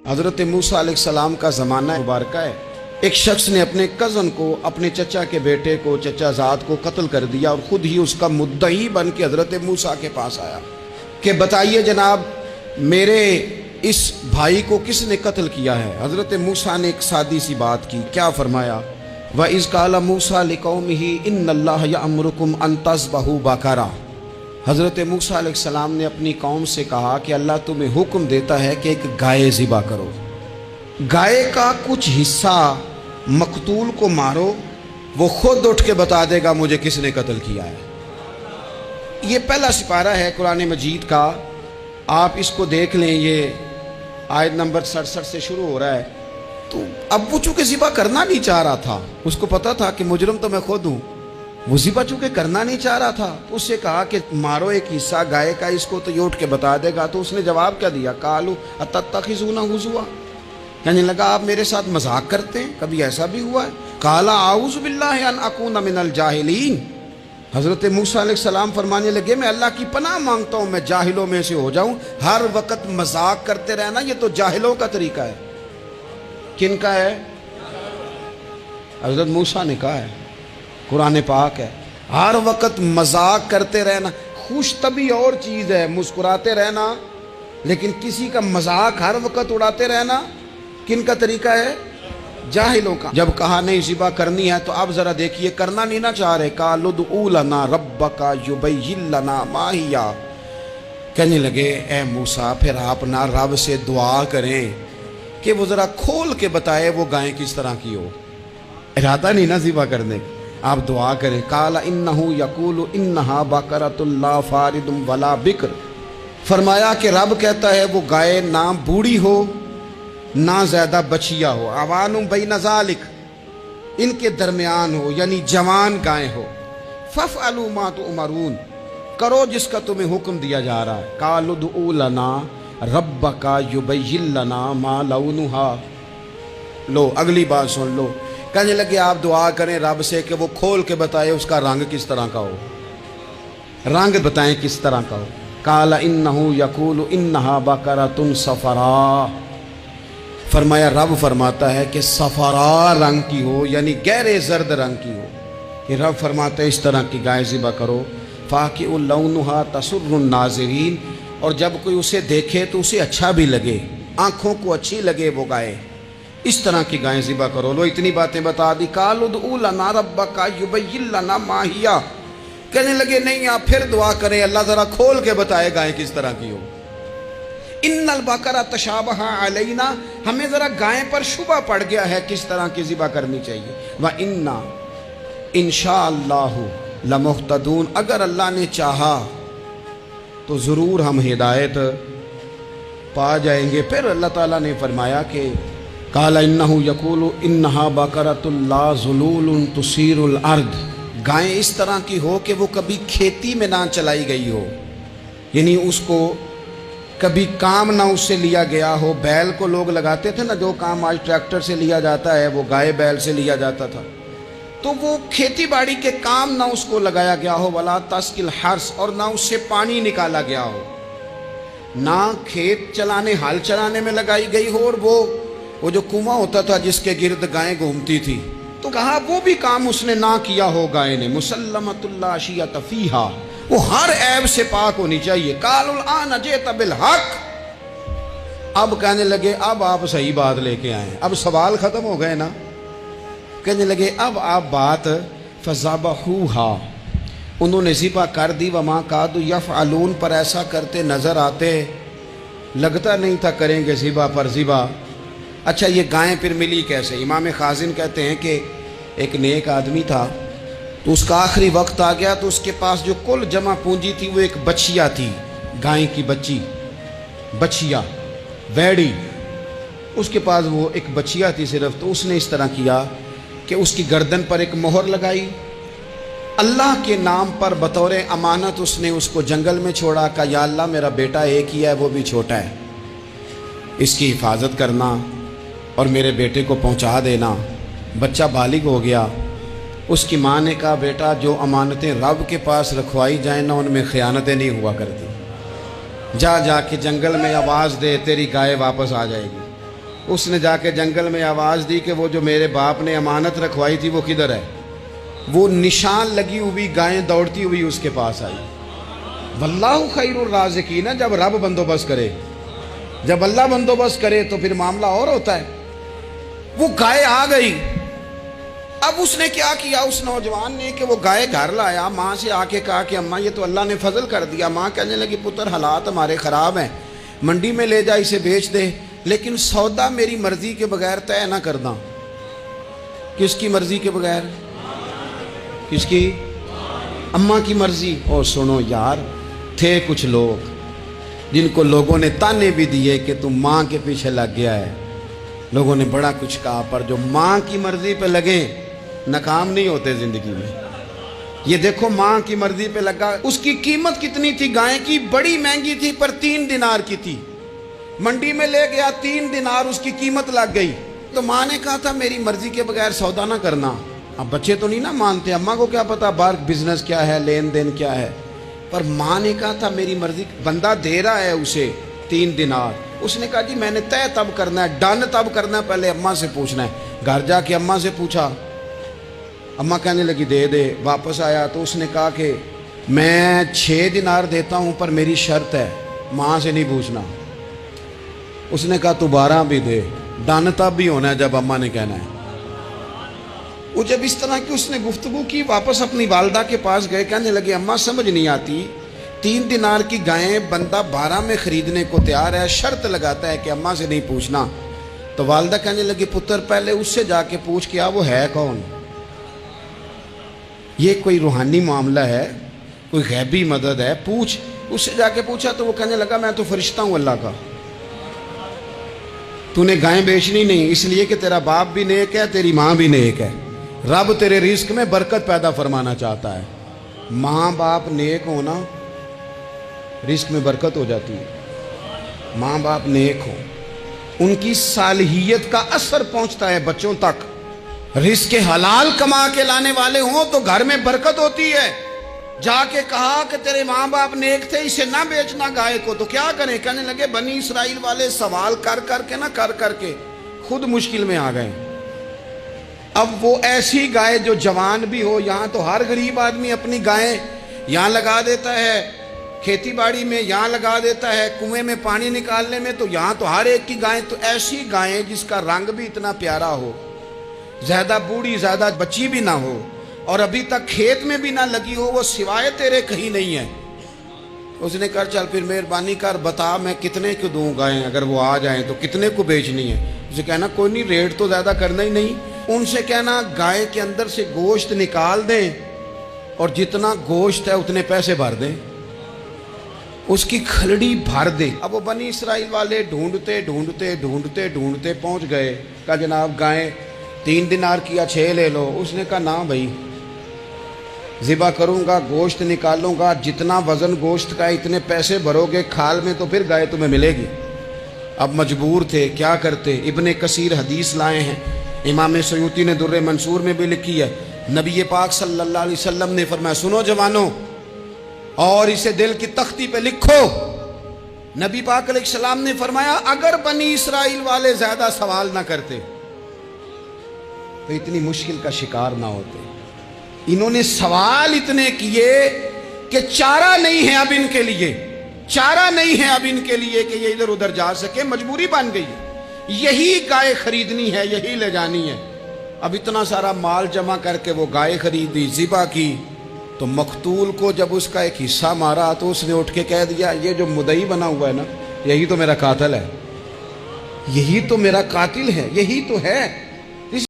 حضرت موسیٰ علیہ السلام کا زمانہ مبارکہ ہے۔ ایک شخص نے اپنے کزن کو، اپنے چچا کے بیٹے کو، چچا زاد کو قتل کر دیا اور خود ہی اس کا مدعی بن کے حضرت موسیٰ کے پاس آیا کہ بتائیے جناب میرے اس بھائی کو کس نے قتل کیا ہے؟ حضرت موسیٰ نے ایک سادی سی بات کی، کیا فرمایا؟ وَإِذْ قَالَ مُوسَىٰ لِقَوْمِهِ إِنَّ اللَّهَ يَأْمُرُكُمْ أَن تَذْبَحُوا بَقَرَةً۔ حضرت موسیٰ علیہ السلام نے اپنی قوم سے کہا کہ اللہ تمہیں حکم دیتا ہے کہ ایک گائے ذبح کرو، گائے کا کچھ حصہ مقتول کو مارو، وہ خود اٹھ کے بتا دے گا مجھے کس نے قتل کیا ہے۔ یہ پہلا سپارہ ہے قرآن مجید کا، آپ اس کو دیکھ لیں، یہ آیت نمبر 67 سے شروع ہو رہا ہے۔ تو اب وہ چونکہ ذبح کرنا نہیں چاہ رہا تھا، اس کو پتا تھا کہ مجرم تو میں خود ہوں، وہ ذبح چونکہ کرنا نہیں چاہ رہا تھا، اس سے کہا کہ مارو ایک حصہ گائے کا، اس کو تو یہ اٹھ کے بتا دے گا۔ تو اس نے جواب کیا دیا؟ قالوا اتتخذون ہزوا، کہنے لگا آپ میرے ساتھ مذاق کرتے ہیں، کبھی ایسا بھی ہوا ہے؟ قال اعوذ باللہ ان اکون من الجاہلین، حضرت موسیٰ علیہ السلام فرمانے لگے میں اللہ کی پناہ مانگتا ہوں میں جاہلوں میں سے ہو جاؤں۔ ہر وقت مذاق کرتے رہنا یہ تو جاہلوں کا طریقہ ہے۔ کن کا ہے؟ حضرت موسیٰ نے کہا ہے، قرآن پاک ہے، ہر وقت مذاق کرتے رہنا۔ خوش طبعی اور چیز ہے، مسکراتے رہنا، لیکن کسی کا مذاق ہر وقت اڑاتے رہنا کن کا طریقہ ہے؟ جاہلوں کا۔ جب کہا نہیں ذبح کرنی ہے تو اب ذرا دیکھیے کرنا نہیں نہ چاہ رہے، قالوا ادع لنا ربک یبین لنا ما ہی، کہنے لگے اے موسیٰ پھر آپ نہ رب سے دعا کریں کہ وہ ذرا کھول کے بتائے وہ گائیں کس طرح کی ہو، ارادہ نہیں نہ ذبح کرنے، آپ دعا کریں۔ قال انہ یقول انہا بقرۃ لا فارض ولا بکر، فرمایا کہ رب کہتا ہے وہ گائے نہ بوڑھی ہو نہ زیادہ بچیا ہو، عوان بین ذالک، ان کے درمیان ہو، یعنی جوان گائے ہو۔ فافعلوا ما تؤمرون، کرو جس کا تمہیں حکم دیا جا رہا ہے۔ قالوا ادع لنا ربک یبین لنا ما لونھا، لو اگلی بات سن لو، کہنے لگے آپ دعا کریں رب سے کہ وہ کھول کے بتائے اس کا رنگ کس طرح کا ہو، رنگ بتائیں کس طرح کا ہو۔ قال انہ یقول انہا بقرۃ صفراء، فرمایا رب فرماتا ہے کہ صفراء رنگ کی ہو، یعنی گہرے زرد رنگ کی ہو، کہ رب فرماتا ہے اس طرح کی گائے ذبح کرو۔ فاقع لونھا تسر الناظرین، اور جب کوئی اسے دیکھے تو اسے اچھا بھی لگے، آنکھوں کو اچھی لگے وہ گائے، اس طرح کی گائیں ذبح کرو۔ لو اتنی باتیں بتا دی۔ قالوا ادع لنا ربک یبین لنا ما ہی، کہنے لگے نہیں آپ پھر دعا کریں اللہ ذرا کھول کے بتائے گائیں کس طرح کی ہو۔ ان البقرۃ تشابہ علینا، ہمیں ذرا گائیں پر شبہ پڑ گیا ہے کس طرح کی ذبح کرنی چاہیے۔ وَإِنَّا انشاءاللہ لمہتدون، اگر اللہ نے چاہا تو ضرور ہم ہدایت پا جائیں گے۔ پھر اللہ تعالیٰ نے فرمایا کہ قال انہ یقول انہا بقرۃ لا ذلول تثیر الارض، گائیں اس طرح کی ہو کہ وہ کبھی کھیتی میں نہ چلائی گئی ہو، یعنی اس کو کبھی کام نہ اس سے لیا گیا ہو۔ بیل کو لوگ لگاتے تھے نا، جو کام آج ٹریکٹر سے لیا جاتا ہے وہ گائے بیل سے لیا جاتا تھا، تو وہ کھیتی باڑی کے کام نہ اس کو لگایا گیا ہو۔ ولا تسقی الحرث، اور نہ اس سے پانی نکالا گیا ہو، نہ کھیت چلانے ہل چلانے میں لگائی گئی ہو، اور وہ جو کنواں ہوتا تھا جس کے گرد گائیں گھومتی تھی، تو کہا وہ بھی کام اس نے نہ کیا ہو گائے نے۔ مسلمۃ لا شیۃ فیہا، وہ ہر عیب سے پاک ہونی چاہیے۔ قالوا الآن جئت بالحق، اب کہنے لگے اب آپ صحیح بات لے کے آئے، اب سوال ختم ہو گئے نا، کہنے لگے اب آپ بات فذبحوہا، انہوں نے ذبح کر دی۔ وما کادوا یفعلون، پر ایسا کرتے نظر آتے، لگتا نہیں تھا کریں گے ذبح پر ذبح۔ اچھا یہ گائیں پھر ملی کیسے؟ امام خازن کہتے ہیں کہ ایک نیک آدمی تھا، تو اس کا آخری وقت آ گیا تو اس کے پاس جو کل جمع پونجی تھی وہ ایک بچیا تھی، گائیں کی بچی، بچیا ویڑی، اس کے پاس وہ ایک بچیا تھی صرف۔ تو اس نے اس طرح کیا کہ اس کی گردن پر ایک مہر لگائی، اللہ کے نام پر بطور امانت اس نے اس کو جنگل میں چھوڑا، کہا یا اللہ میرا بیٹا ایک ہی ہے وہ بھی چھوٹا ہے، اس کی حفاظت کرنا اور میرے بیٹے کو پہنچا دینا۔ بچہ بالغ ہو گیا، اس کی ماں نے کہا بیٹا جو امانتیں رب کے پاس رکھوائی جائیں نا ان میں خیانتیں نہیں ہوا کرتی، جا کے جنگل میں آواز دے تیری گائے واپس آ جائے گی۔ اس نے جا کے جنگل میں آواز دی کہ وہ جو میرے باپ نے امانت رکھوائی تھی وہ کدھر ہے؟ وہ نشان لگی ہوئی گائیں دوڑتی ہوئی اس کے پاس آئی۔ واللہ خیر الرازقین، جب رب بندوبست کرے، جب اللہ بندوبست کرے تو پھر معاملہ اور ہوتا ہے۔ وہ گائے آ گئی۔ اب اس نے کیا کیا اس نوجوان نے کہ وہ گائے گھر لایا، ماں سے آ کے کہا کہ اماں یہ تو اللہ نے فضل کر دیا۔ ماں کہنے لگی پتر حالات ہمارے خراب ہیں، منڈی میں لے جا اسے بیچ دے، لیکن سودا میری مرضی کے بغیر طے نہ کرنا۔ کس کی مرضی کے بغیر؟ کس کی؟ اماں کی مرضی۔ اور سنو یار، تھے کچھ لوگ جن کو لوگوں نے تانے بھی دیے کہ تم ماں کے پیچھے لگ گیا ہے، لوگوں نے بڑا کچھ کہا، پر جو ماں کی مرضی پہ لگیں ناکام نہیں ہوتے زندگی میں۔ یہ دیکھو ماں کی مرضی پہ لگا۔ اس کی قیمت کتنی تھی گائے کی؟ بڑی مہنگی تھی، پر 3 دینار کی تھی۔ منڈی میں لے گیا، 3 دینار اس کی قیمت لگ گئی۔ تو ماں نے کہا تھا میری مرضی کے بغیر سودا نہ کرنا۔ اب بچے تو نہیں نہ مانتے، اماں کو کیا پتا باہر بزنس کیا ہے، لین دین کیا ہے، پر ماں نے کہا تھا میری مرضی۔ بندہ دے رہا ہے اسے 3 دینار، اس نے کہا جی میں نے طے تب کرنا ہے، ڈن تب کرنا ہے، پہلے اماں سے پوچھنا ہے۔ گھر جا کے اماں سے پوچھا، اماں کہنے لگی دے دے۔ واپس آیا تو اس نے کہا کہ میں 6 دینار دیتا ہوں پر میری شرط ہے، ماں سے نہیں پوچھنا۔ اس نے کہا تو 12 بھی دے، ڈن تب بھی ہونا ہے جب اماں نے کہنا ہے۔ وہ جب اس طرح کی اس نے گفتگو کی، واپس اپنی والدہ کے پاس گئے، کہنے لگے اماں سمجھ نہیں آتی، 3 دینار کی گائیں بندہ 12 میں خریدنے کو تیار ہے، شرط لگاتا ہے کہ اماں سے نہیں پوچھنا۔ تو والدہ کہنے لگی پتر پہلے اس سے جا کے پوچھ کیا وہ ہے کون؟ یہ کوئی روحانی معاملہ ہے، کوئی غیبی مدد ہے، پوچھ۔ اس سے جا کے پوچھا تو وہ کہنے لگا میں تو فرشتہ ہوں اللہ کا، تو نے گائیں بیچنی نہیں، اس لیے کہ تیرا باپ بھی نیک ہے، تیری ماں بھی نیک ہے، رب تیرے رزق میں برکت پیدا فرمانا چاہتا ہے۔ ماں باپ نیک ہونا رزق میں برکت ہو جاتی ہے۔ ماں باپ نیک ہو، ان کی صالحیت کا اثر پہنچتا ہے بچوں تک۔ رزق حلال کما کے لانے والے ہوں تو گھر میں برکت ہوتی ہے۔ جا کے کہا کہ تیرے ماں باپ نیک تھے، اسے نہ بیچنا گائے کو، تو کیا کریں؟ کہنے لگے بنی اسرائیل والے سوال کر کر کے خود مشکل میں آ گئے۔ اب وہ ایسی گائے جو جوان بھی ہو، یہاں تو ہر غریب آدمی اپنی گائیں یہاں لگا دیتا ہے، کھیتی باڑی میں یہاں لگا دیتا ہے، کنویں میں پانی نکالنے میں تو یہاں تو ہر ایک کی گائیں، تو ایسی گائیں جس کا رنگ بھی اتنا پیارا ہو، زیادہ بوڑھی زیادہ بچی بھی نہ ہو، اور ابھی تک کھیت میں بھی نہ لگی ہو، وہ سوائے تیرے کہیں نہیں ہے۔ اس نے کہا چل پھر مہربانی کر بتا میں کتنے کو دوں گائیں، اگر وہ آ جائیں تو کتنے کو بیچنی ہے؟ اسے کہنا کوئی نہیں، ریٹ تو زیادہ کرنا ہی نہیں۔ ان سے کہنا گائے کے اندر سے گوشت نکال دیں اور جتنا گوشت ہے اتنے پیسے بھر دیں، اس کی کھلڑی بھر دیں۔ اب وہ بنی اسرائیل والے ڈھونڈتے پہنچ گئے، کہا جناب گائیں 3 دینار کی یا 6 لے لو۔ اس نے کہا نہ بھائی، ذبح کروں گا، گوشت نکالوں گا، جتنا وزن گوشت کا اتنے پیسے بھرو گے کھال میں تو پھر گائے تمہیں ملے گی۔ اب مجبور تھے، کیا کرتے؟ ابن کثیر حدیث لائے ہیں، امام سیوطی نے در منصور میں بھی لکھی ہے، نبی پاک صلی اللہ علیہ وسلم نے فرمایا سنو جوانوں اور اسے دل کی تختی پہ لکھو، نبی پاک علیہ السلام نے فرمایا اگر بنی اسرائیل والے زیادہ سوال نہ کرتے تو اتنی مشکل کا شکار نہ ہوتے۔ انہوں نے سوال اتنے کیے کہ چارہ نہیں ہے اب ان کے لیے، چارہ نہیں ہے اب ان کے لیے کہ یہ ادھر ادھر جا سکے، مجبوری بن گئی ہے، یہی گائے خریدنی ہے، یہی لے جانی ہے۔ اب اتنا سارا مال جمع کر کے وہ گائے خریدی، ذبح کی، تو مقتول کو جب اس کا ایک حصہ مارا تو اس نے اٹھ کے کہہ دیا یہ جو مدعی بنا ہوا ہے نا، یہی تو میرا قاتل ہے، یہی تو میرا قاتل ہے، یہی تو ہے۔